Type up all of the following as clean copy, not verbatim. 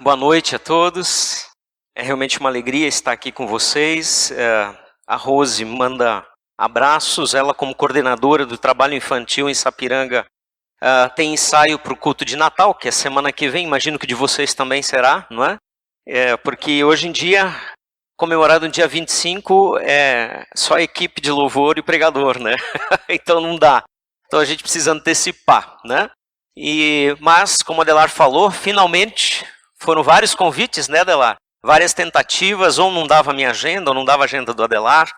Boa noite a todos. É realmente uma alegria estar aqui com vocês. A Rose manda abraços. Ela, como coordenadora do trabalho infantil em Sapiranga, tem ensaio para o culto de Natal, que é semana que vem. Imagino que de vocês também será, não é? Porque hoje em dia, comemorado no dia 25, é só a equipe de louvor e o pregador, né? Então não dá. Então a gente precisa antecipar, né? Mas, como a Adelar falou, finalmente foram vários convites, né, Adelar? Várias tentativas, ou não dava a minha agenda, ou não dava a agenda do Adelar,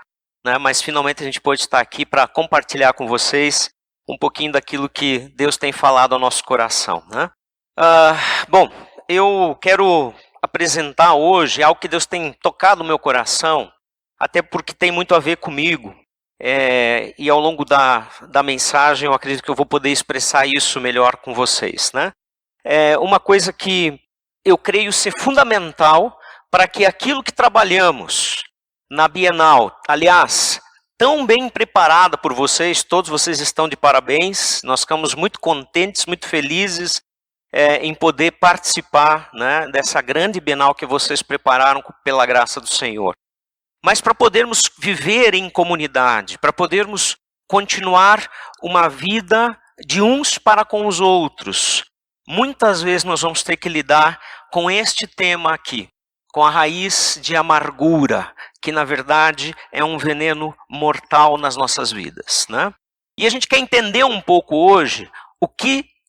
né? Mas finalmente a gente pôde estar aqui para compartilhar com vocês um pouquinho daquilo que Deus tem falado ao nosso coração, né? Bom, eu quero apresentar hoje algo que Deus tem tocado no meu coração, até porque tem muito a ver comigo. E ao longo da mensagem eu acredito que eu vou poder expressar isso melhor com vocês, né? Uma coisa que eu creio ser fundamental para que aquilo que trabalhamos na Bienal, aliás, tão bem preparada por vocês, todos vocês estão de parabéns, nós ficamos muito contentes, muito felizes em poder participar, né, dessa grande Bienal que vocês prepararam pela graça do Senhor. Mas para podermos viver em comunidade, para podermos continuar uma vida de uns para com os outros, muitas vezes nós vamos ter que lidar com este tema aqui, com a raiz de amargura, que na verdade é um veneno mortal nas nossas vidas, né? E a gente quer entender um pouco hoje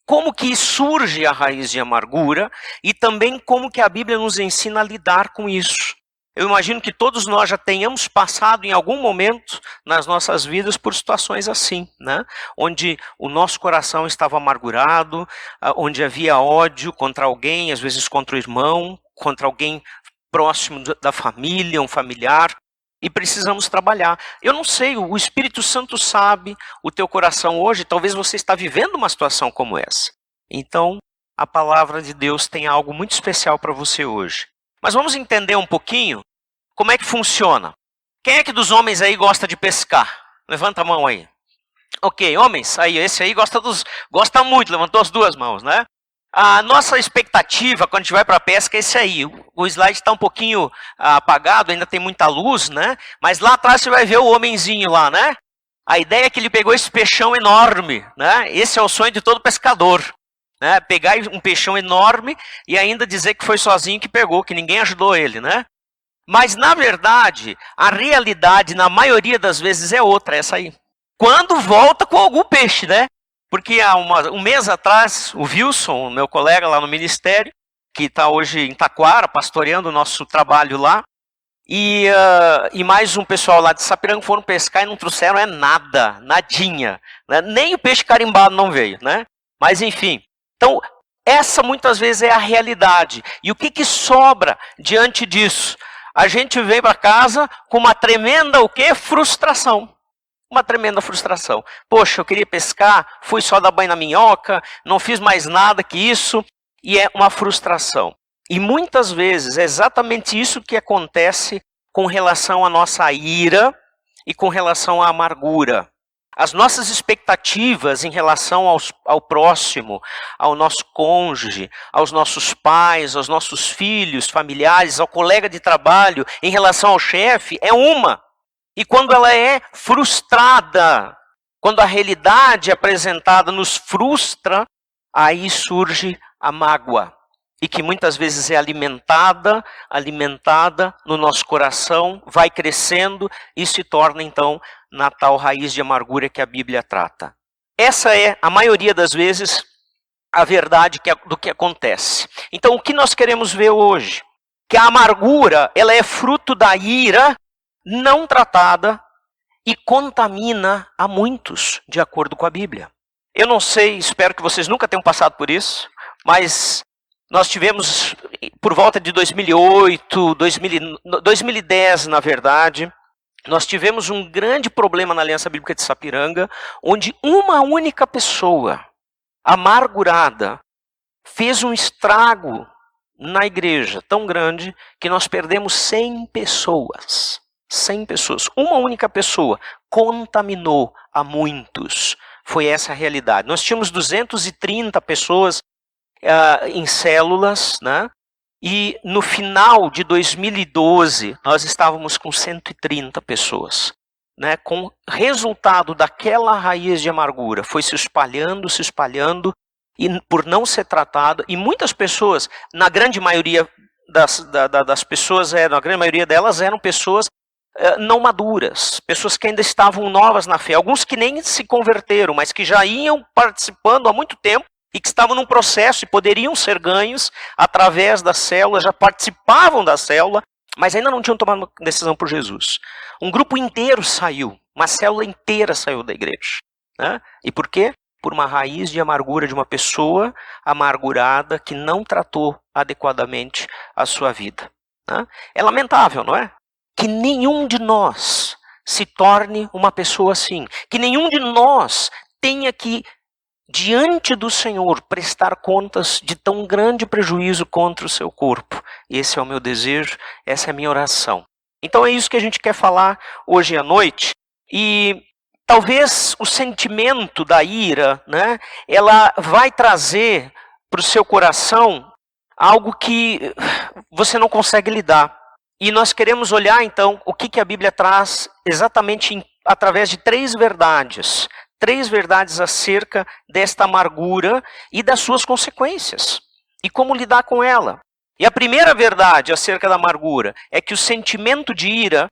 como que surge a raiz de amargura e também como que a Bíblia nos ensina a lidar com isso. Eu imagino que todos nós já tenhamos passado em algum momento nas nossas vidas por situações assim, né? Onde o nosso coração estava amargurado, onde havia ódio contra alguém, às vezes contra o irmão, contra alguém próximo da família, um familiar, e precisamos trabalhar. Eu não sei, o Espírito Santo sabe o teu coração hoje, talvez você está vivendo uma situação como essa. Então, a palavra de Deus tem algo muito especial para você hoje. Mas vamos entender um pouquinho como é que funciona. Quem é que dos homens aí gosta de pescar? Levanta a mão aí. Ok, homens, aí, esse aí gosta muito, levantou as duas mãos, né? A nossa expectativa quando a gente vai para a pesca é esse aí. O slide está um pouquinho apagado, ainda tem muita luz, né? Mas lá atrás você vai ver o homenzinho lá, né? A ideia é que ele pegou esse peixão enorme, né? Esse é o sonho de todo pescador. Né, pegar um peixão enorme e ainda dizer que foi sozinho que pegou, que ninguém ajudou ele, né? Mas, na verdade, a realidade, na maioria das vezes, é outra, essa aí. Quando volta com algum peixe, né? Porque há um mês atrás, o Wilson, meu colega lá no ministério, que está hoje em Taquara, pastoreando o nosso trabalho lá, e mais um pessoal lá de Sapiranga foram pescar e não trouxeram nada, nadinha. Né? Nem o peixe carimbado não veio, né? Mas, enfim. Então, essa muitas vezes é a realidade. E o que sobra diante disso? A gente vem para casa com uma tremenda frustração. Uma tremenda frustração. Poxa, eu queria pescar, fui só dar banho na minhoca, não fiz mais nada que isso. E é uma frustração. E muitas vezes é exatamente isso que acontece com relação à nossa ira e com relação à amargura. As nossas expectativas em relação ao próximo, ao nosso cônjuge, aos nossos pais, aos nossos filhos, familiares, ao colega de trabalho, em relação ao chefe, é uma. E quando ela é frustrada, quando a realidade apresentada nos frustra, aí surge a mágoa. E que muitas vezes é alimentada no nosso coração, vai crescendo e se torna então na tal raiz de amargura que a Bíblia trata. Essa é, a maioria das vezes, a verdade do que acontece. Então, o que nós queremos ver hoje? Que a amargura, ela é fruto da ira não tratada e contamina a muitos, de acordo com a Bíblia. Eu não sei, espero que vocês nunca tenham passado por isso, mas nós tivemos, por volta de 2008, 2010, na verdade, nós tivemos um grande problema na Aliança Bíblica de Sapiranga, onde uma única pessoa, amargurada, fez um estrago na igreja tão grande que nós perdemos 100 pessoas. 100 pessoas. Uma única pessoa contaminou a muitos. Foi essa a realidade. Nós tínhamos 230 pessoas em células, né? E no final de 2012, nós estávamos com 130 pessoas. Né, com resultado daquela raiz de amargura, foi se espalhando, e por não ser tratado, e muitas pessoas, na grande maioria das pessoas, na grande maioria delas eram pessoas não maduras, pessoas que ainda estavam novas na fé, alguns que nem se converteram, mas que já iam participando há muito tempo, e que estavam num processo e poderiam ser ganhos através da célula, já participavam da célula, mas ainda não tinham tomado uma decisão por Jesus. Um grupo inteiro saiu, uma célula inteira saiu da igreja. Né? E por quê? Por uma raiz de amargura de uma pessoa amargurada que não tratou adequadamente a sua vida. Né? É lamentável, não é? Que nenhum de nós se torne uma pessoa assim. Que nenhum de nós tenha que, diante do Senhor, prestar contas de tão grande prejuízo contra o seu corpo. Esse é o meu desejo, essa é a minha oração. Então é isso que a gente quer falar hoje à noite. E talvez o sentimento da ira, né, ela vai trazer para o seu coração algo que você não consegue lidar. E nós queremos olhar então o que a Bíblia traz exatamente através de 3 verdades. 3 verdades acerca desta amargura e das suas consequências. E como lidar com ela. E a primeira verdade acerca da amargura é que o sentimento de ira,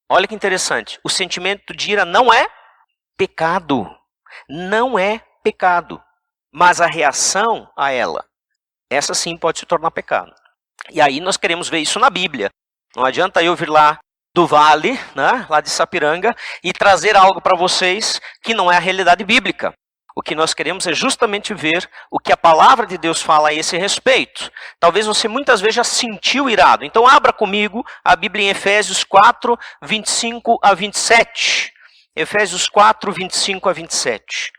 olha que interessante, o sentimento de ira não é pecado. Não é pecado. Mas a reação a ela, essa sim pode se tornar pecado. E aí nós queremos ver isso na Bíblia. Não adianta eu vir lá do vale, né, lá de Sapiranga, e trazer algo para vocês que não é a realidade bíblica. O que nós queremos é justamente ver o que a palavra de Deus fala a esse respeito. Talvez você muitas vezes já sentiu irado. Então abra comigo a Bíblia em Efésios 4, 25 a 27. Efésios 4, 25 a 27.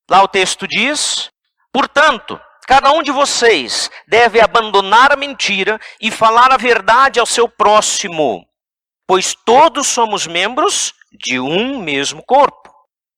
Lá o texto diz: portanto, cada um de vocês deve abandonar a mentira e falar a verdade ao seu próximo, pois todos somos membros de um mesmo corpo.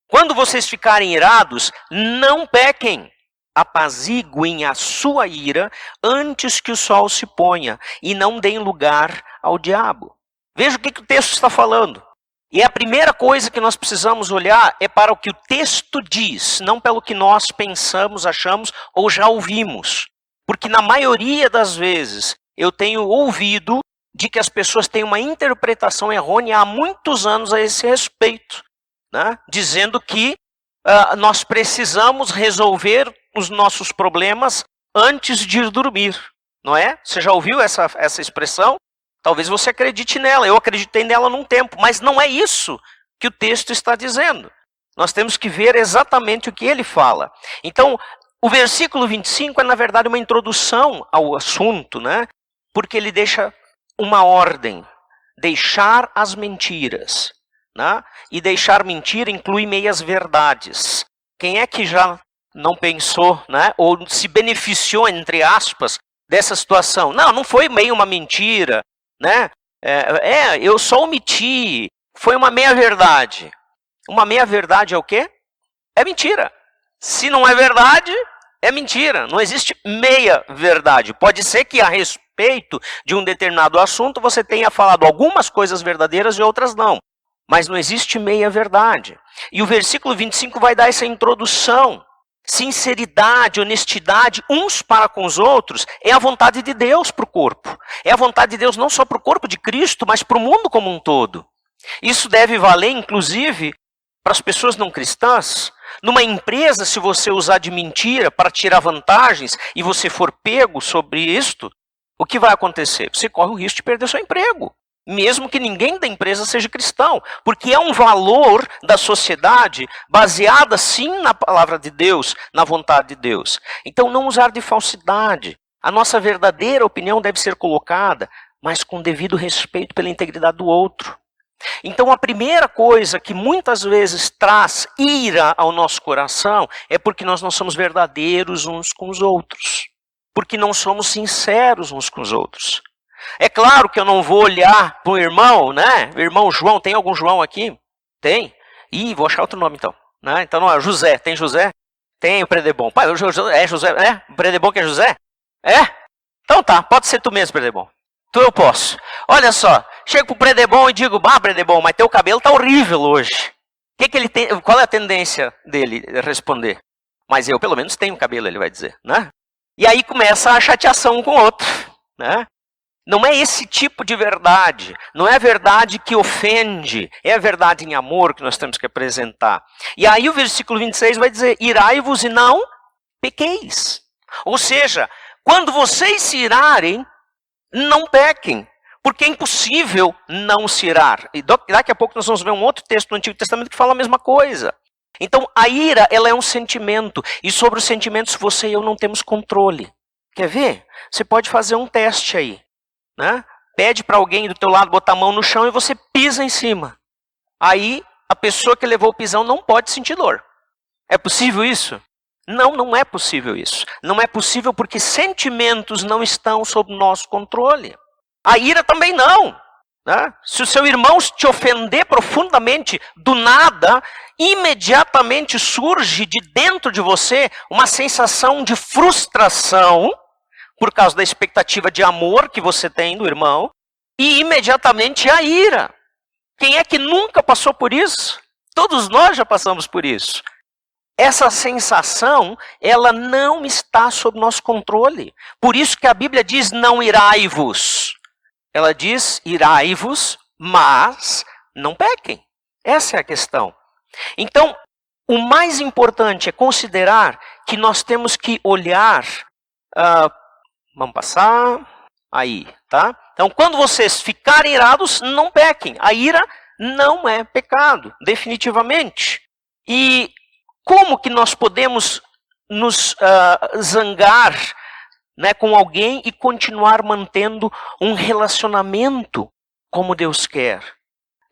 Quando vocês ficarem irados, não pequem. Apaziguem a sua ira antes que o sol se ponha e não deem lugar ao diabo. Veja o que o texto está falando. E a primeira coisa que nós precisamos olhar é para o que o texto diz, não pelo que nós pensamos, achamos ou já ouvimos. Porque na maioria das vezes eu tenho ouvido de que as pessoas têm uma interpretação errônea há muitos anos a esse respeito. Né? Dizendo que nós precisamos resolver os nossos problemas antes de ir dormir, não é? Você já ouviu essa expressão? Talvez você acredite nela, eu acreditei nela num tempo, mas não é isso que o texto está dizendo. Nós temos que ver exatamente o que ele fala. Então, o versículo 25 é na verdade uma introdução ao assunto, né? Porque ele deixa uma ordem, deixar as mentiras. Né? E deixar mentira inclui meias verdades. Quem é que já não pensou, né? Ou se beneficiou, entre aspas, dessa situação? Não foi meio uma mentira, né? Eu só omiti, foi uma meia verdade. Uma meia verdade é o quê? É mentira. Se não é verdade, é mentira. Não existe meia verdade. Pode ser que a respeito de um determinado assunto você tenha falado algumas coisas verdadeiras e outras não. Mas não existe meia verdade. E o versículo 25 vai dar essa introdução. Sinceridade, honestidade, uns para com os outros, é a vontade de Deus para o corpo. É a vontade de Deus não só para o corpo de Cristo, mas para o mundo como um todo. Isso deve valer, inclusive, para as pessoas não cristãs. Numa empresa, se você usar de mentira para tirar vantagens e você for pego sobre isto, o que vai acontecer? Você corre o risco de perder seu emprego. Mesmo que ninguém da empresa seja cristão, porque é um valor da sociedade baseada sim na palavra de Deus, na vontade de Deus. Então não usar de falsidade. A nossa verdadeira opinião deve ser colocada, mas com devido respeito pela integridade do outro. Então a primeira coisa que muitas vezes traz ira ao nosso coração é porque nós não somos verdadeiros uns com os outros. Porque não somos sinceros uns com os outros. É claro que eu não vou olhar para o irmão, né? O irmão João, tem algum João aqui? Tem? Ih, vou achar outro nome então. Né? Então não é José, tem José? Tem o Predebon. Pai, é José, é? O Predebon que é José? É? Então tá, pode ser tu mesmo, Predebon. Tu eu posso. Olha só, chego pro Predebon e digo, Predebon, mas teu cabelo tá horrível hoje. Que ele tem, qual é a tendência dele responder? Mas eu pelo menos tenho cabelo, ele vai dizer, né? E aí começa a chateação um com o outro, né? Não é esse tipo de verdade, não é a verdade que ofende, é a verdade em amor que nós temos que apresentar. E aí o versículo 26 vai dizer, irai-vos e não pequeis. Ou seja, quando vocês se irarem, não pequem, porque é impossível não se irar. E daqui a pouco nós vamos ver um outro texto no Antigo Testamento que fala a mesma coisa. Então a ira, ela é um sentimento, e sobre os sentimentos você e eu não temos controle. Quer ver? Você pode fazer um teste aí. Né? Pede para alguém do teu lado botar a mão no chão e você pisa em cima. Aí a pessoa que levou o pisão não pode sentir dor. É possível isso? Não, não é possível isso. Não é possível porque sentimentos não estão sob nosso controle. A ira também não. Né? Se o seu irmão te ofender profundamente, do nada, imediatamente surge de dentro de você uma sensação de frustração por causa da expectativa de amor que você tem do irmão, e imediatamente a ira. Quem é que nunca passou por isso? Todos nós já passamos por isso. Essa sensação, ela não está sob nosso controle. Por isso que a Bíblia diz, não irai-vos. Ela diz, irai-vos, mas não pequem. Essa é a questão. Então, o mais importante é considerar que nós temos que olhar... vamos passar. Aí, tá? Então, quando vocês ficarem irados, não pequem. A ira não é pecado, definitivamente. E como que nós podemos nos zangar, né, com alguém e continuar mantendo um relacionamento como Deus quer?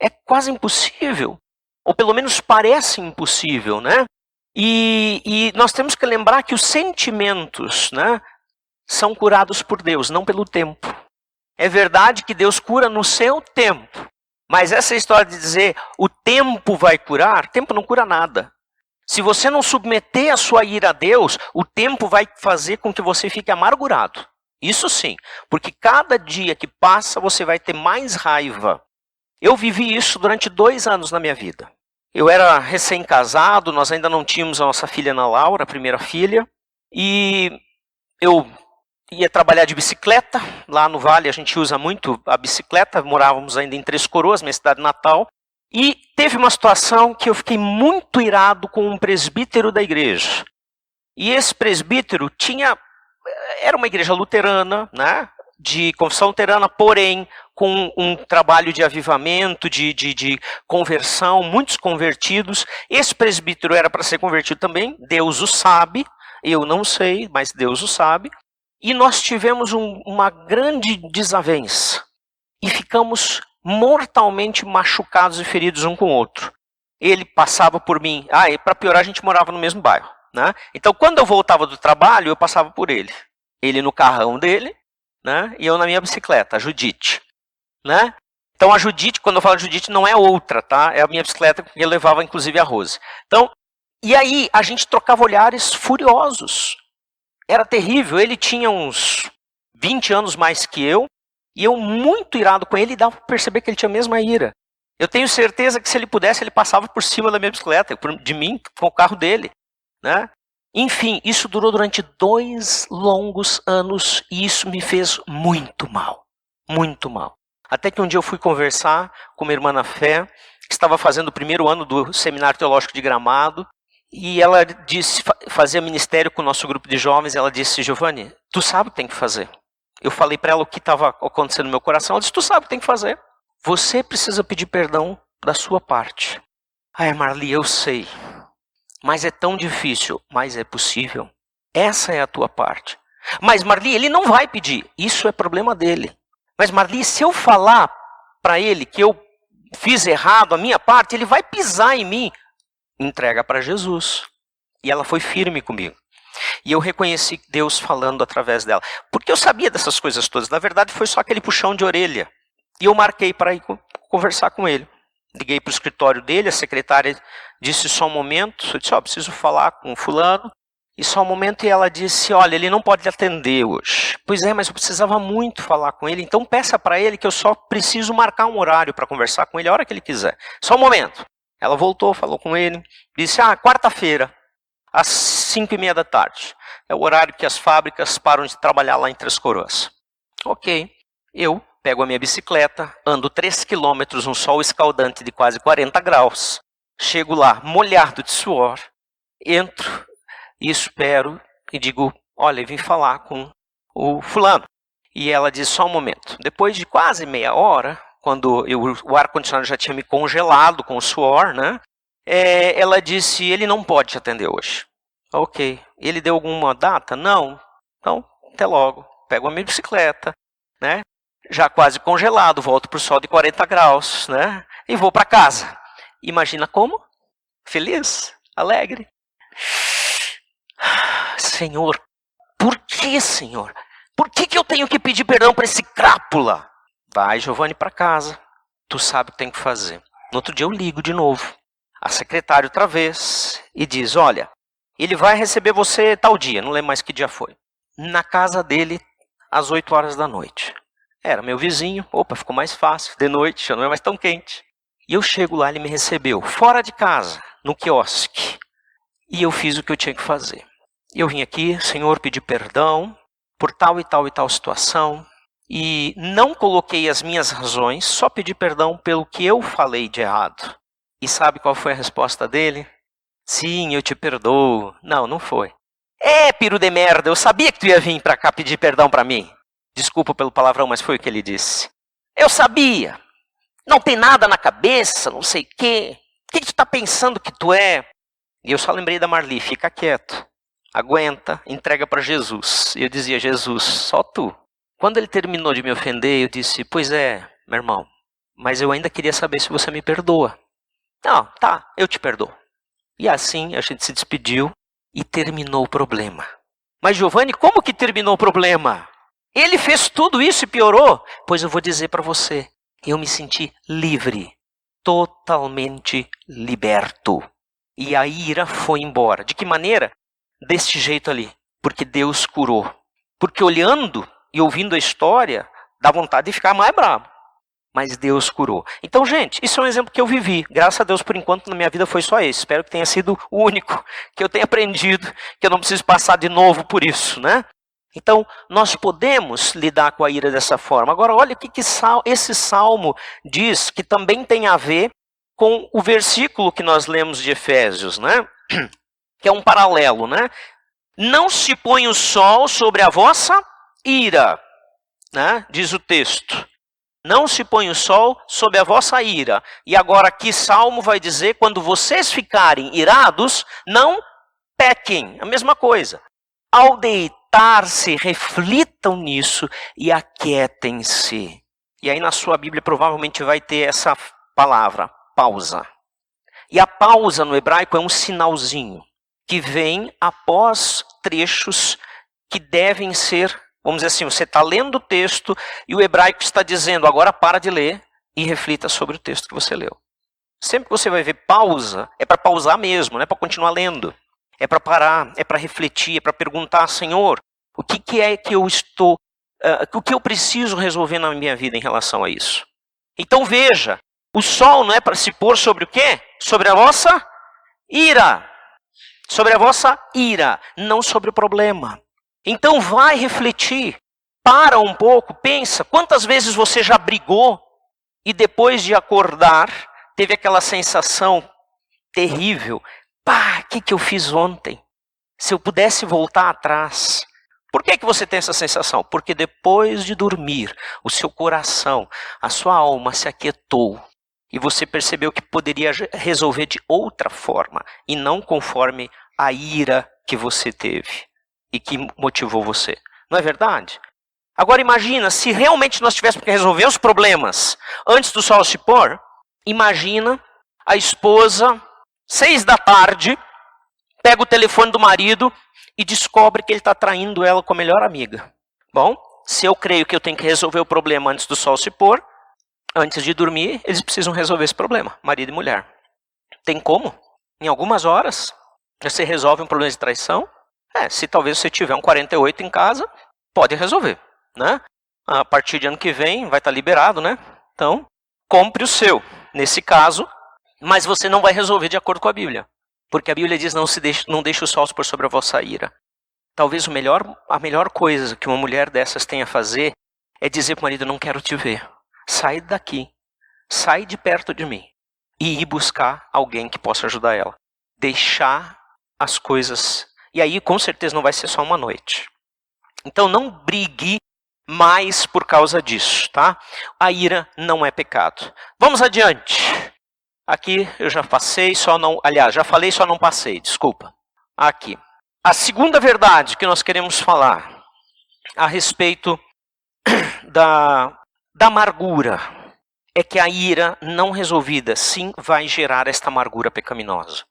É quase impossível. Ou pelo menos parece impossível, né? E nós temos que lembrar que os sentimentos, né, são curados por Deus, não pelo tempo. É verdade que Deus cura no seu tempo. Mas essa história de dizer o tempo vai curar, tempo não cura nada. Se você não submeter a sua ira a Deus, o tempo vai fazer com que você fique amargurado. Isso sim, porque cada dia que passa você vai ter mais raiva. Eu vivi isso durante 2 anos na minha vida. Eu era recém-casado, nós ainda não tínhamos a nossa filha Ana Laura, a primeira filha, e eu ia trabalhar de bicicleta. Lá no Vale a gente usa muito a bicicleta, morávamos ainda em Três Coroas, minha cidade natal. E teve uma situação que eu fiquei muito irado com um presbítero da igreja. E esse presbítero era uma igreja luterana, né, de confissão luterana, porém com um trabalho de avivamento, de conversão, muitos convertidos. Esse presbítero era para ser convertido também, Deus o sabe, eu não sei, mas Deus o sabe. E nós tivemos uma grande desavença e ficamos mortalmente machucados e feridos um com o outro. Ele passava por mim, e para piorar a gente morava no mesmo bairro, né? Então quando eu voltava do trabalho eu passava por ele. Ele no carrão dele, né? E eu na minha bicicleta, a Judite, né? Então a Judite, quando eu falo Judite, não é outra, tá? É a minha bicicleta que eu levava inclusive a Rose. Então, e aí a gente trocava olhares furiosos. Era terrível, ele tinha uns 20 anos mais que eu, e eu muito irado com ele, e dava para perceber que ele tinha a mesma ira. Eu tenho certeza que se ele pudesse, ele passava por cima da minha bicicleta, de mim, com o carro dele, né? Enfim, isso durou durante 2 longos anos, e isso me fez muito mal, muito mal. Até que um dia eu fui conversar com uma irmã na fé, que estava fazendo o 1º ano do Seminário Teológico de Gramado, e ela disse, fazia ministério com o nosso grupo de jovens, ela disse, Giovanni, tu sabe o que tem que fazer. Eu falei para ela o que estava acontecendo no meu coração, ela disse, tu sabe o que tem que fazer. Você precisa pedir perdão da sua parte. Marli, eu sei, mas é tão difícil, mas é possível. Essa é a tua parte. Mas Marli, ele não vai pedir, isso é problema dele. Mas Marli, se eu falar para ele que eu fiz errado a minha parte, ele vai pisar em mim. Entrega para Jesus. E ela foi firme comigo. E eu reconheci Deus falando através dela. Porque eu sabia dessas coisas todas. Na verdade, foi só aquele puxão de orelha. E eu marquei para ir conversar com ele. Liguei para o escritório dele, a secretária disse só um momento. Eu disse, preciso falar com fulano. E só um momento, e ela disse, olha, ele não pode atender hoje. Pois é, mas eu precisava muito falar com ele, então peça para ele que eu só preciso marcar um horário para conversar com ele a hora que ele quiser. Só um momento. Ela voltou, falou com ele, disse, quarta-feira, às 5:30 da tarde. É o horário que as fábricas param de trabalhar lá em Três Coroas. Ok, eu pego a minha bicicleta, ando 3 quilômetros, um sol escaldante de quase 40 graus. Chego lá, molhado de suor, entro e espero e digo, olha, eu vim falar com o fulano. E ela diz, só um momento. Depois de quase meia hora, quando o ar-condicionado já tinha me congelado com o suor, né? Ela disse, ele não pode te atender hoje. Ok. Ele deu alguma data? Não. Então, até logo. Pego a minha bicicleta, né? Já quase congelado, volto para o sol de 40 graus, né? E vou para casa. Imagina como? Feliz, alegre. Senhor, por que, Senhor? Por que eu tenho que pedir perdão para esse crápula? Vai, Giovanni, para casa. Tu sabe o que tem que fazer. No outro dia eu ligo de novo. A secretária outra vez e diz, olha, ele vai receber você tal dia, não lembro mais que dia foi. Na casa dele, às 8 horas da noite. Era meu vizinho, opa, ficou mais fácil, de noite, já não é mais tão quente. E eu chego lá, ele me recebeu, fora de casa, no quiosque. E eu fiz o que eu tinha que fazer. Eu vim aqui, Senhor, pedir perdão por tal e tal e tal situação. E não coloquei as minhas razões, só pedi perdão pelo que eu falei de errado. E sabe qual foi a resposta dele? Sim, eu te perdoo. Não, não foi. Peru de merda, eu sabia que tu ia vir pra cá pedir perdão pra mim. Desculpa pelo palavrão, mas foi o que ele disse. Eu sabia. Não tem nada na cabeça, não sei o quê. O que tu tá pensando que tu é? E eu só lembrei da Marli, fica quieto. Aguenta, entrega para Jesus. E eu dizia, Jesus, só tu. Quando ele terminou de me ofender, eu disse, pois é, meu irmão, mas eu ainda queria saber se você me perdoa. Não, tá, eu te perdoo. E assim a gente se despediu e terminou o problema. Mas Giovanni, como que terminou o problema? Ele fez tudo isso e piorou? Pois eu vou dizer para você, eu me senti livre, totalmente liberto. E a ira foi embora. De que maneira? Deste jeito ali, porque Deus curou. Porque olhando e ouvindo a história, dá vontade de ficar mais bravo. Mas Deus curou. Então, gente, isso é um exemplo que eu vivi. Graças a Deus, por enquanto, na minha vida foi só esse. Espero que tenha sido o único que eu tenha aprendido, que eu não preciso passar de novo por isso, né? Então, nós podemos lidar com a ira dessa forma. Agora, olha o que esse salmo diz, que também tem a ver com o versículo que nós lemos de Efésios, né? Que é um paralelo, né? Não se põe o sol sobre a vossa ira, né? Diz o texto. Não se põe o sol sobre a vossa ira. E agora aqui Salmo vai dizer, quando vocês ficarem irados, não pequem. A mesma coisa. Ao deitar-se, reflitam nisso e aquietem-se. E aí na sua Bíblia provavelmente vai ter essa palavra, pausa. E a pausa no hebraico é um sinalzinho que vem após trechos que devem ser, vamos dizer assim, você está lendo o texto e o hebraico está dizendo, agora para de ler e reflita sobre o texto que você leu. Sempre que você vai ver pausa, é para pausar mesmo, não é para continuar lendo. É para parar, é para refletir, é para perguntar, Senhor, o que é que eu estou, o que eu preciso resolver na minha vida em relação a isso? Então veja, o sol não é para se pôr sobre o quê? Sobre a vossa ira. Sobre a vossa ira, não sobre o problema. Então vai refletir, para um pouco, pensa, quantas vezes você já brigou e depois de acordar, teve aquela sensação terrível, pá, o que eu fiz ontem? Se eu pudesse voltar atrás. Por que você tem essa sensação? Porque depois de dormir, o seu coração, a sua alma se aquietou. E você percebeu que poderia resolver de outra forma, e não conforme a ira que você teve e que motivou você. Não é verdade? Agora imagina, se realmente nós tivéssemos que resolver os problemas antes do sol se pôr, imagina a esposa, 6 da tarde, pega o telefone do marido e descobre que ele está traindo ela com a melhor amiga. Bom, se eu creio que eu tenho que resolver o problema antes do sol se pôr, antes de dormir, eles precisam resolver esse problema, marido e mulher. Tem como? Em algumas horas, você resolve um problema de traição? Se talvez você tiver um 48 em casa, pode resolver, né? A partir de ano que vem vai estar liberado, né? Então, compre o seu, nesse caso, mas você não vai resolver de acordo com a Bíblia. Porque a Bíblia diz, não deixe o sol por sobre a vossa ira. Talvez a melhor coisa que uma mulher dessas tenha a fazer é dizer para o marido, não quero te ver. Sai daqui, sai de perto de mim. E ir buscar alguém que possa ajudar ela. Deixar as coisas. E aí, com certeza, não vai ser só uma noite. Então, não brigue mais por causa disso, tá? A ira não é pecado. Vamos adiante. Aqui eu já passei, já falei, só não passei, desculpa. Aqui. A segunda verdade que nós queremos falar a respeito da amargura é que a ira não resolvida, sim, vai gerar esta amargura pecaminosa.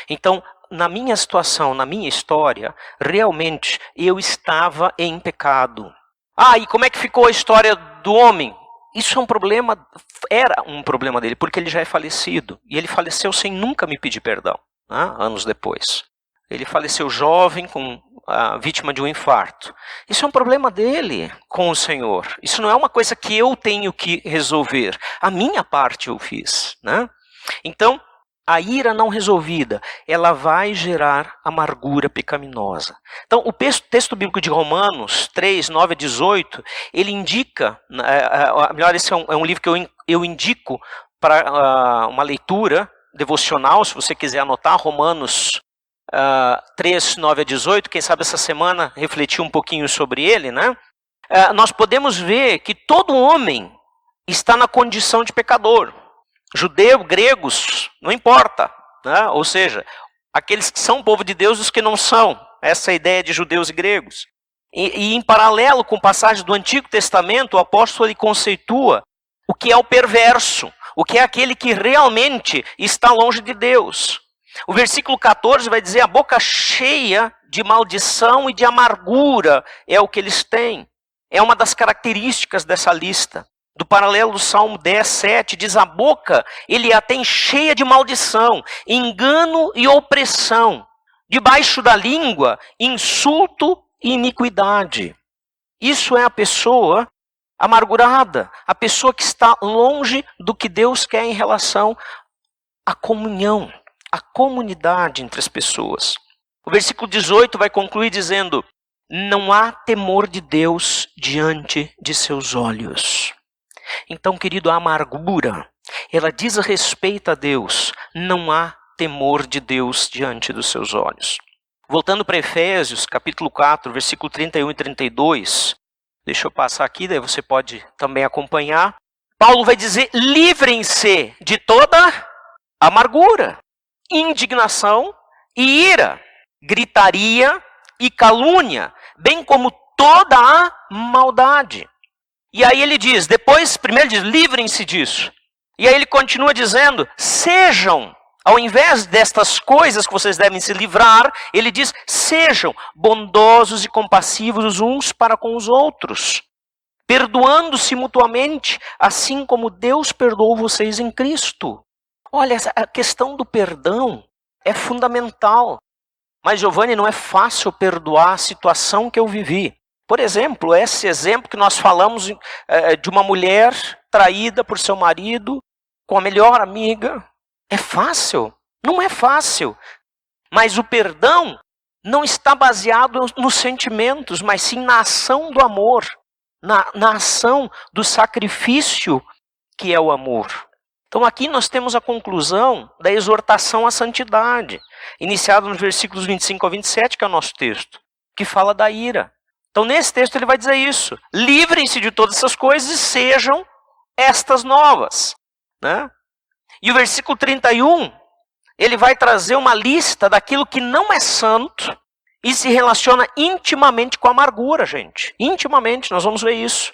Então, na minha situação, na minha história, realmente eu estava em pecado. E como é que ficou a história do homem? Isso é um problema, era um problema dele, porque ele já é falecido. E ele faleceu sem nunca me pedir perdão, né, anos depois. Ele faleceu jovem, vítima de um infarto. Isso é um problema dele com o Senhor. Isso não é uma coisa que eu tenho que resolver. A minha parte eu fiz, né? Então, a ira não resolvida, ela vai gerar amargura pecaminosa. Então, o texto bíblico de Romanos 3, 9 a 18, ele indica, melhor, esse é um livro que eu indico para uma leitura devocional, se você quiser anotar, Romanos 3, 9 a 18, quem sabe essa semana refletir um pouquinho sobre ele, né? Nós podemos ver que todo homem está na condição de pecador. Judeu, gregos, não importa, né? Ou seja, aqueles que são povo de Deus e os que não são. Essa é a ideia de judeus e gregos. E em paralelo com passagens do Antigo Testamento, o apóstolo ele conceitua o que é o perverso, o que é aquele que realmente está longe de Deus. O versículo 14 vai dizer, a boca cheia de maldição e de amargura é o que eles têm. É uma das características dessa lista. Do paralelo do Salmo 10, 7, diz a boca, ele a tem cheia de maldição, engano e opressão. Debaixo da língua, insulto e iniquidade. Isso é a pessoa amargurada, a pessoa que está longe do que Deus quer em relação à comunhão, à comunidade entre as pessoas. O versículo 18 vai concluir dizendo, não há temor de Deus diante de seus olhos. Então, querido, a amargura, ela diz respeito a Deus, não há temor de Deus diante dos seus olhos. Voltando para Efésios, capítulo 4, versículo 31 e 32, deixa eu passar aqui, daí você pode também acompanhar. Paulo vai dizer, livrem-se de toda amargura, indignação e ira, gritaria e calúnia, bem como toda a maldade. E aí ele diz, primeiro diz, livrem-se disso. E aí ele continua dizendo, sejam, ao invés destas coisas que vocês devem se livrar, ele diz, sejam bondosos e compassivos uns para com os outros, perdoando-se mutuamente, assim como Deus perdoou vocês em Cristo. Olha, a questão do perdão é fundamental. Mas, Giovanni, não é fácil perdoar a situação que eu vivi. Por exemplo, esse exemplo que nós falamos de uma mulher traída por seu marido com a melhor amiga. É fácil? Não é fácil. Mas o perdão não está baseado nos sentimentos, mas sim na ação do amor, na ação do sacrifício que é o amor. Então aqui nós temos a conclusão da exortação à santidade, iniciada nos versículos 25 a 27, que é o nosso texto, que fala da ira. Então nesse texto ele vai dizer isso, livrem-se de todas essas coisas e sejam estas novas, né? E o versículo 31, ele vai trazer uma lista daquilo que não é santo e se relaciona intimamente com a amargura, gente. Intimamente, nós vamos ver isso.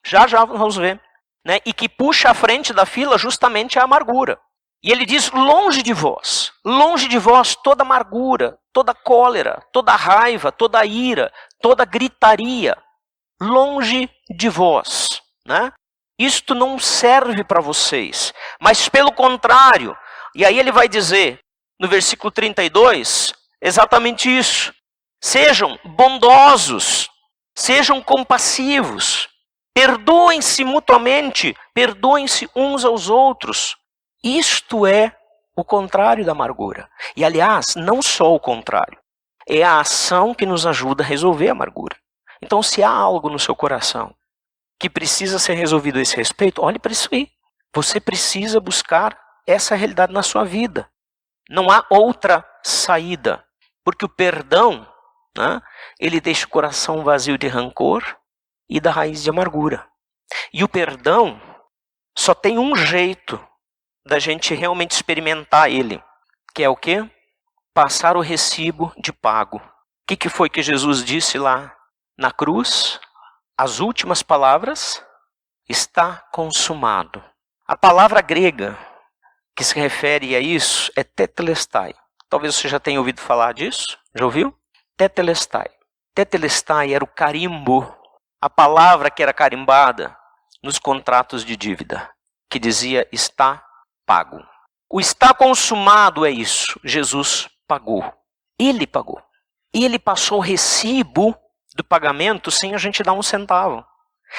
Já nós vamos ver. Né? E que puxa à frente da fila justamente a amargura. E ele diz, longe de vós toda amargura, toda cólera, toda raiva, toda ira, toda gritaria. Longe de vós. Né? Isto não serve para vocês, mas pelo contrário. E aí ele vai dizer, no versículo 32, exatamente isso. Sejam bondosos, sejam compassivos, perdoem-se mutuamente, perdoem-se uns aos outros. Isto é o contrário da amargura. E, aliás, não só o contrário. É a ação que nos ajuda a resolver a amargura. Então, se há algo no seu coração que precisa ser resolvido a esse respeito, olhe para isso aí. Você precisa buscar essa realidade na sua vida. Não há outra saída. Porque o perdão, né, ele deixa o coração vazio de rancor e da raiz de amargura. E o perdão só tem um jeito da gente realmente experimentar ele, que é o quê? Passar o recibo de pago. O que foi que Jesus disse lá na cruz? As últimas palavras: está consumado. A palavra grega que se refere a isso é tetelestai. Talvez você já tenha ouvido falar disso. Já ouviu? Tetelestai. Tetelestai era o carimbo, a palavra que era carimbada nos contratos de dívida, que dizia está pago. O está consumado é isso. Jesus pagou. Ele pagou. Ele passou o recibo do pagamento sem a gente dar um centavo.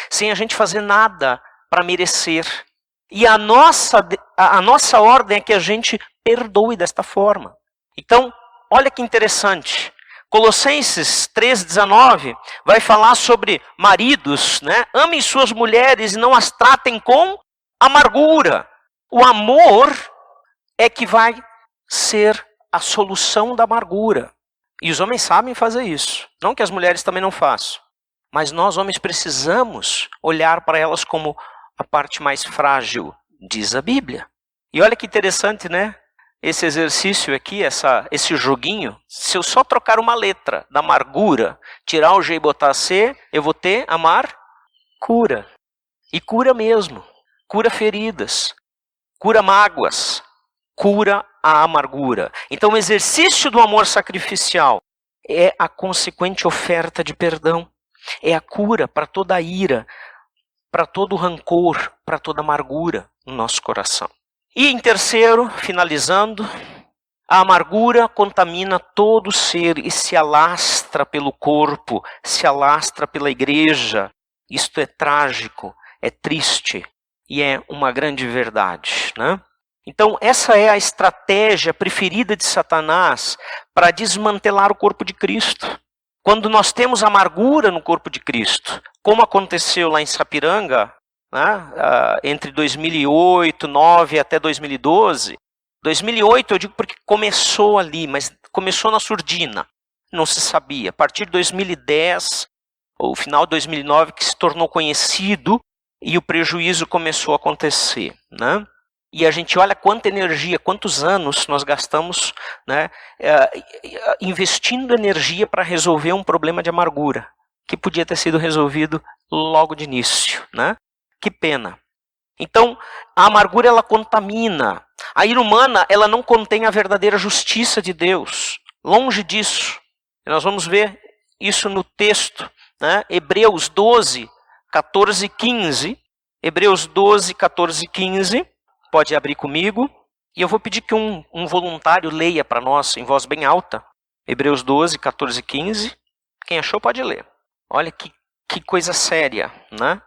Sem a gente fazer nada para merecer. E a nossa ordem é que a gente perdoe desta forma. Então, olha que interessante. Colossenses 3,19 vai falar sobre maridos, né? Amem suas mulheres e não as tratem com amargura. O amor é que vai ser a solução da amargura. E os homens sabem fazer isso. Não que as mulheres também não façam. Mas nós, homens, precisamos olhar para elas como a parte mais frágil, diz a Bíblia. E olha que interessante, né? Esse exercício aqui, esse joguinho, se eu só trocar uma letra da amargura, tirar o G e botar C, eu vou ter cura. E cura mesmo. Cura feridas. Cura mágoas. Cura a amargura. Então o exercício do amor sacrificial é a consequente oferta de perdão. É a cura para toda a ira, para todo o rancor, para toda a amargura no nosso coração. E em terceiro, finalizando, a amargura contamina todo o ser e se alastra pelo corpo, se alastra pela igreja. Isto é trágico, é triste e é uma grande verdade, né? Então essa é a estratégia preferida de Satanás para desmantelar o corpo de Cristo. Quando nós temos amargura no corpo de Cristo, como aconteceu lá em Sapiranga, né, entre 2008, 2009 até 2012. 2008 eu digo porque começou ali, mas começou na surdina, não se sabia. A partir de 2010, ou final de 2009, que se tornou conhecido e o prejuízo começou a acontecer, né? E a gente olha quanta energia, quantos anos nós gastamos, né, investindo energia para resolver um problema de amargura, que podia ter sido resolvido logo de início, né? Que pena. Então, a amargura ela contamina. A ira humana ela não contém a verdadeira justiça de Deus. Longe disso. E nós vamos ver isso no texto, né? Hebreus 12, 14 e 15. Hebreus 12, 14 e 15. Pode abrir comigo. E eu vou pedir que um voluntário leia para nós em voz bem alta. Hebreus 12, 14 e 15. Quem achou pode ler. Olha que coisa séria, né?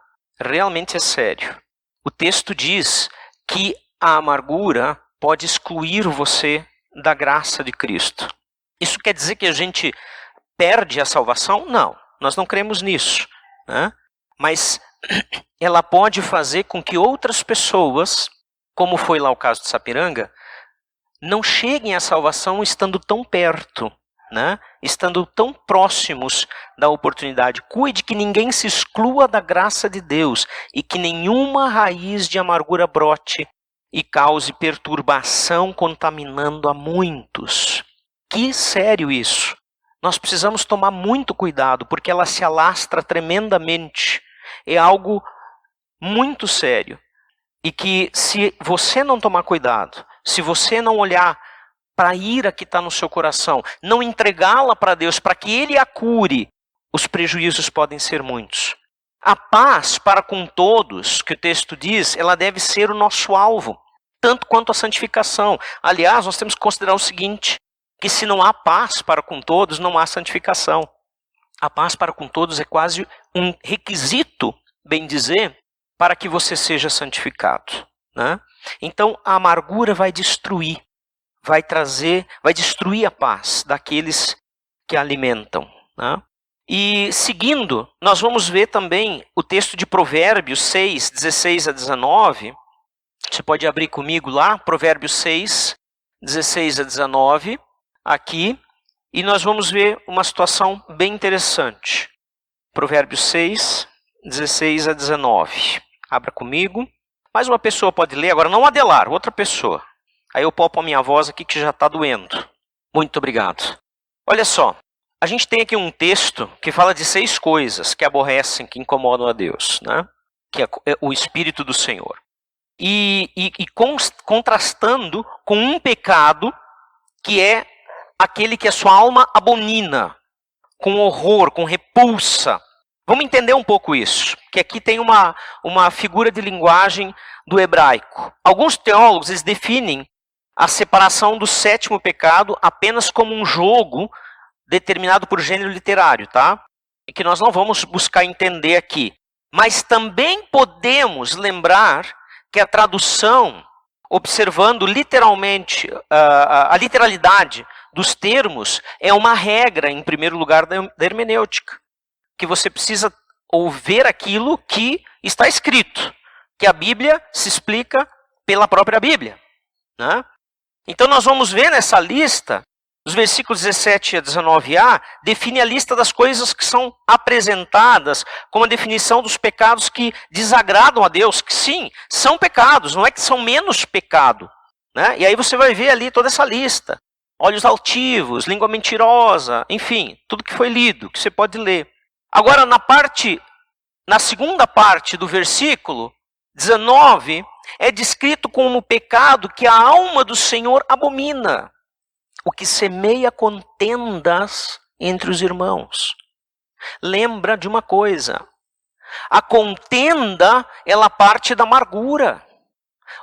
Realmente é sério. O texto diz que a amargura pode excluir você da graça de Cristo. Isso quer dizer que a gente perde a salvação? Não, nós não cremos nisso, né? Mas ela pode fazer com que outras pessoas, como foi lá o caso de Sapiranga, não cheguem à salvação estando tão perto, né? Estando tão próximos da oportunidade. Cuide que ninguém se exclua da graça de Deus e que nenhuma raiz de amargura brote e cause perturbação contaminando a muitos. Que sério isso! Nós precisamos tomar muito cuidado porque ela se alastra tremendamente. É algo muito sério. E que se você não tomar cuidado, se você não olhar para a ira que está no seu coração, não entregá-la para Deus, para que Ele a cure, os prejuízos podem ser muitos. A paz para com todos, que o texto diz, ela deve ser o nosso alvo, tanto quanto a santificação. Aliás, nós temos que considerar o seguinte, que se não há paz para com todos, não há santificação. A paz para com todos é quase um requisito, bem dizer, para que você seja santificado, né? Então a amargura vai destruir, vai destruir a paz daqueles que alimentam, né? E seguindo, nós vamos ver também o texto de Provérbios 6, 16 a 19. Você pode abrir comigo lá, Provérbios 6, 16 a 19, aqui. E nós vamos ver uma situação bem interessante. Provérbios 6, 16 a 19. Abra comigo. Mais uma pessoa pode ler, agora não Adelar, outra pessoa. Aí eu poupo a minha voz aqui que já está doendo. Muito obrigado. Olha só. A gente tem aqui um texto que fala de 6 coisas que aborrecem, que incomodam a Deus, né? Que é o Espírito do Senhor. E contrastando com um pecado que é aquele que a sua alma abomina, com horror, com repulsa. Vamos entender um pouco isso, que aqui tem uma figura de linguagem do hebraico. Alguns teólogos eles definem a separação do 7º pecado apenas como um jogo determinado por gênero literário, tá? E que nós não vamos buscar entender aqui. Mas também podemos lembrar que a tradução, observando literalmente a literalidade dos termos, é uma regra, em primeiro lugar, da hermenêutica. Que você precisa ouvir aquilo que está escrito. Que a Bíblia se explica pela própria Bíblia, né? Então nós vamos ver nessa lista, os versículos 17 a 19a, define a lista das coisas que são apresentadas como a definição dos pecados que desagradam a Deus, que sim, são pecados, não é que são menos pecado, né? E aí você vai ver ali toda essa lista. Olhos altivos, língua mentirosa, enfim, tudo que foi lido, que você pode ler. Agora, na segunda parte do versículo 19, é descrito como pecado que a alma do Senhor abomina, o que semeia contendas entre os irmãos. Lembra de uma coisa, a contenda, ela parte da amargura,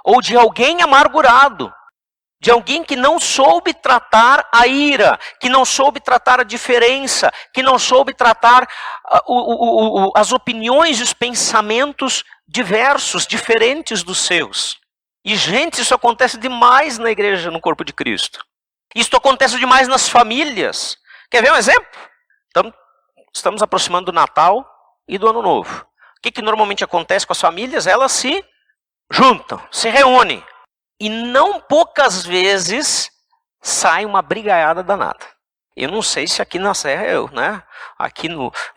ou de alguém amargurado, de alguém que não soube tratar a ira, que não soube tratar a diferença, que não soube tratar as opiniões e os pensamentos diversos, diferentes dos seus. E, gente, isso acontece demais na igreja, no corpo de Cristo. Isso acontece demais nas famílias. Quer ver um exemplo? Então, estamos aproximando do Natal e do Ano Novo. O que normalmente acontece com as famílias? Elas se juntam, se reúnem. E não poucas vezes sai uma brigaiada danada. Eu não sei se aqui na Serra, né? Aqui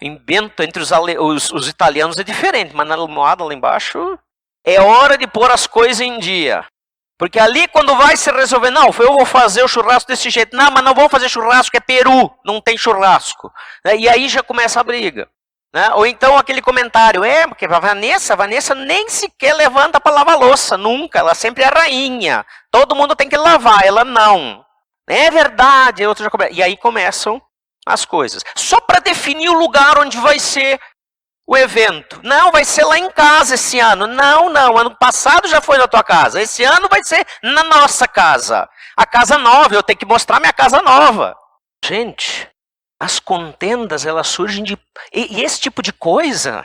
em Bento, entre os italianos é diferente, mas na Almoada lá embaixo é hora de pôr as coisas em dia. Porque ali quando vai se resolver, não, eu vou fazer o churrasco desse jeito. Não, mas não vou fazer churrasco, é Peru, não tem churrasco. E aí já começa a briga. Né? Ou então aquele comentário, porque a Vanessa nem sequer levanta para lavar louça, nunca, ela sempre é rainha. Todo mundo tem que lavar, ela não. É verdade, e aí começam as coisas. Só para definir o lugar onde vai ser o evento. Não, vai ser lá em casa esse ano. Não, ano passado já foi na tua casa. Esse ano vai ser na nossa casa. A casa nova, eu tenho que mostrar minha casa nova. Gente, as contendas, elas surgem de... E esse tipo de coisa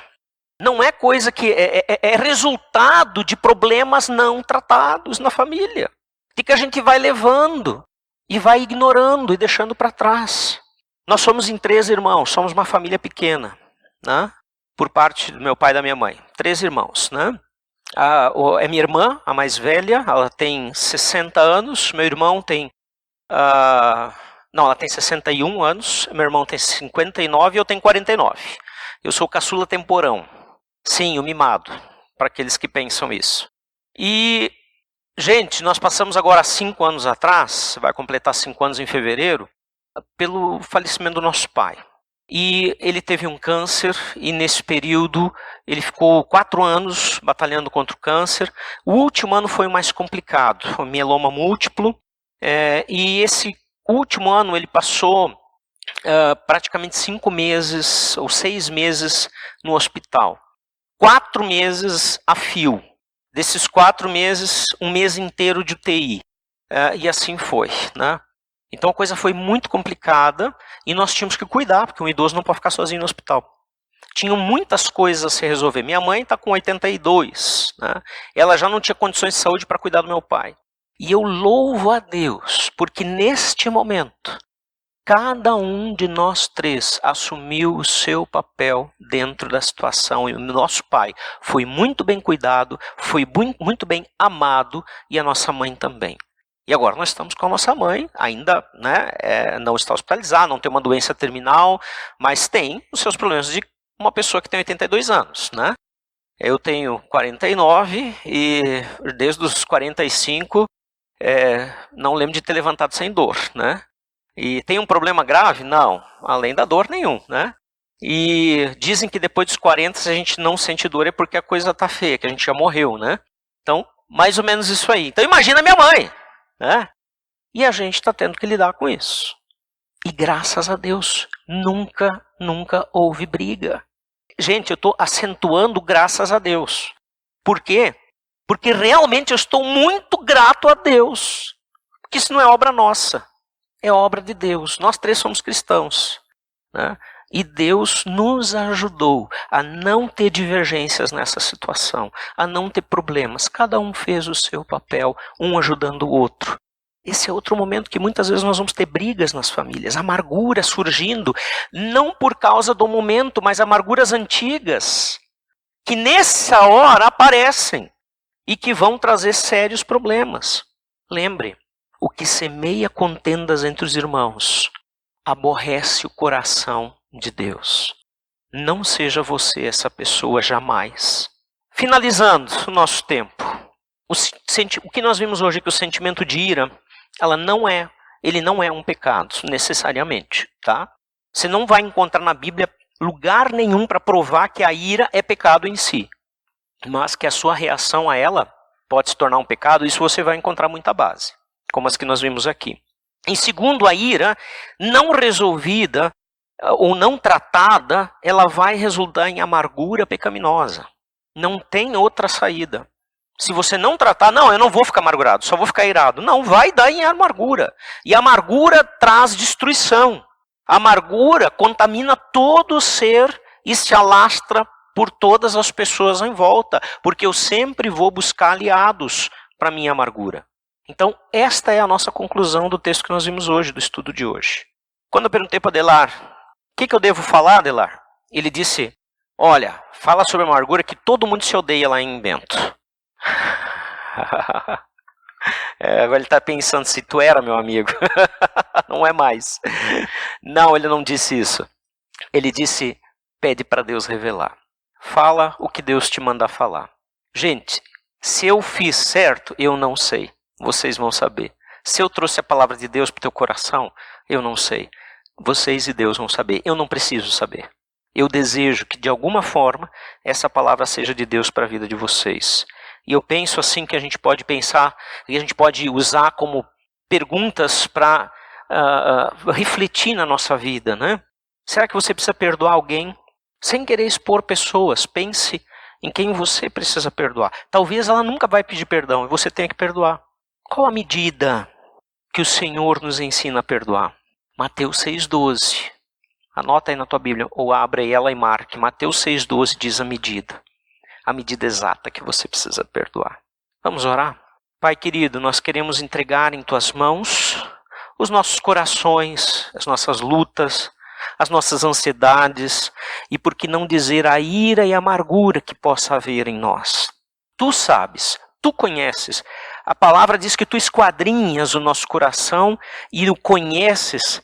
não é coisa que... É resultado de problemas não tratados na família. De que a gente vai levando e vai ignorando e deixando para trás. Nós somos em 3 irmãos, somos uma família pequena, né? Por parte do meu pai e da minha mãe. 3 irmãos, né? É minha irmã, a mais velha, ela tem 60 anos. Meu irmão tem... Não, ela tem 61 anos. Meu irmão tem 59 e eu tenho 49. Eu sou o caçula temporão. Sim, o mimado, para aqueles que pensam isso. E, gente, nós passamos agora 5 anos atrás, vai completar 5 anos em fevereiro, pelo falecimento do nosso pai. E ele teve um câncer e nesse período ele ficou 4 anos batalhando contra o câncer. O último ano foi o mais complicado, o mieloma múltiplo. E esse último ano ele passou praticamente 5 meses ou 6 meses no hospital. 4 meses a fio. Desses 4 meses, 1 mês inteiro de UTI. E assim foi, né? Então a coisa foi muito complicada e nós tínhamos que cuidar, porque um idoso não pode ficar sozinho no hospital. Tinham muitas coisas a se resolver. Minha mãe está com 82, né? Ela já não tinha condições de saúde para cuidar do meu pai. E eu louvo a Deus, porque neste momento, cada um de nós três assumiu o seu papel dentro da situação. E o nosso pai foi muito bem cuidado, foi muito bem amado, e a nossa mãe também. E agora nós estamos com a nossa mãe, ainda não está hospitalizada, não tem uma doença terminal, mas tem os seus problemas de uma pessoa que tem 82 anos, né? Eu tenho 49 e desde os 45 não lembro de ter levantado sem dor, né? E tem um problema grave? Não, além da dor nenhum, né? E dizem que depois dos 40, se a gente não sente dor é porque a coisa tá feia, que a gente já morreu, né? Então, mais ou menos isso aí. Então imagina minha mãe, né? E a gente está tendo que lidar com isso. E graças a Deus, nunca houve briga. Gente, eu estou acentuando graças a Deus. Por quê? Porque realmente eu estou muito grato a Deus. Porque isso não é obra nossa, é obra de Deus. Nós três somos cristãos, né? E Deus nos ajudou a não ter divergências nessa situação, a não ter problemas. Cada um fez o seu papel, um ajudando o outro. Esse é outro momento que muitas vezes nós vamos ter brigas nas famílias, amargura surgindo, não por causa do momento, mas amarguras antigas, que nessa hora aparecem e que vão trazer sérios problemas. Lembre, o que semeia contendas entre os irmãos aborrece o coração de Deus. Não seja você essa pessoa jamais. Finalizando o nosso tempo, o que nós vimos hoje é que o sentimento de ira, ele não é um pecado, necessariamente, tá? Você não vai encontrar na Bíblia lugar nenhum para provar que a ira é pecado em si. Mas que a sua reação a ela pode se tornar um pecado, isso você vai encontrar muita base, como as que nós vimos aqui. Em segundo, a ira não resolvida ou não tratada, ela vai resultar em amargura pecaminosa. Não tem outra saída. Se você não tratar, não, eu não vou ficar amargurado, só vou ficar irado. Não, vai dar em amargura. E a amargura traz destruição. A amargura contamina todo o ser e se alastra por todas as pessoas em volta, porque eu sempre vou buscar aliados para minha amargura. Então, esta é a nossa conclusão do texto que nós vimos hoje, do estudo de hoje. Quando eu perguntei para Adelar, o que eu devo falar, Adelar? Ele disse, olha, fala sobre a amargura que todo mundo se odeia lá em Bento. Agora ele está pensando se tu era meu amigo. Não é mais. Não, ele não disse isso. Ele disse, pede para Deus revelar. Fala o que Deus te manda falar. Gente, se eu fiz certo, eu não sei. Vocês vão saber. Se eu trouxe a palavra de Deus para o teu coração, eu não sei. Vocês e Deus vão saber. Eu não preciso saber. Eu desejo que de alguma forma essa palavra seja de Deus para a vida de vocês. E eu penso assim que a gente pode pensar, e a gente pode usar como perguntas para refletir na nossa vida, né? Será que você precisa perdoar alguém? Sem querer expor pessoas, pense em quem você precisa perdoar. Talvez ela nunca vai pedir perdão e você tenha que perdoar. Qual a medida que o Senhor nos ensina a perdoar? Mateus 6,12. Anota aí na tua Bíblia, ou abre aí ela e marque. Mateus 6,12 diz a medida exata que você precisa perdoar. Vamos orar? Pai querido, nós queremos entregar em tuas mãos os nossos corações, as nossas lutas, as nossas ansiedades e, por que não dizer, a ira e a amargura que possa haver em nós. Tu sabes, tu conheces. A palavra diz que tu esquadrinhas o nosso coração e o conheces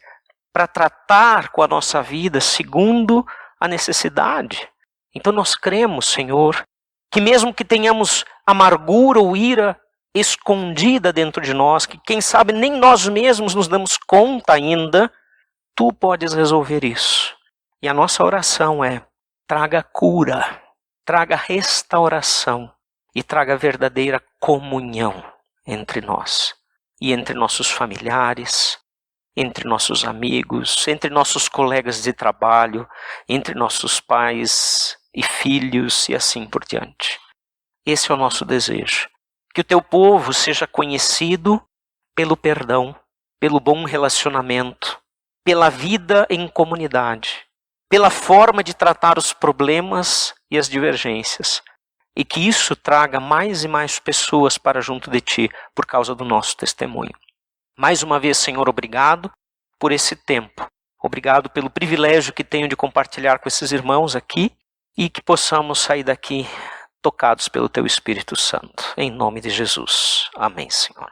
para tratar com a nossa vida segundo a necessidade. Então nós cremos, Senhor, que mesmo que tenhamos amargura ou ira escondida dentro de nós, que quem sabe nem nós mesmos nos damos conta ainda, tu podes resolver isso. E a nossa oração é, traga cura, traga restauração e traga verdadeira comunhão entre nós e entre nossos familiares, entre nossos amigos, entre nossos colegas de trabalho, entre nossos pais e filhos e assim por diante. Esse é o nosso desejo. Que o teu povo seja conhecido pelo perdão, pelo bom relacionamento, pela vida em comunidade, pela forma de tratar os problemas e as divergências. E que isso traga mais e mais pessoas para junto de Ti por causa do nosso testemunho. Mais uma vez, Senhor, obrigado por esse tempo. Obrigado pelo privilégio que tenho de compartilhar com esses irmãos aqui e que possamos sair daqui tocados pelo Teu Espírito Santo. Em nome de Jesus. Amém, Senhor.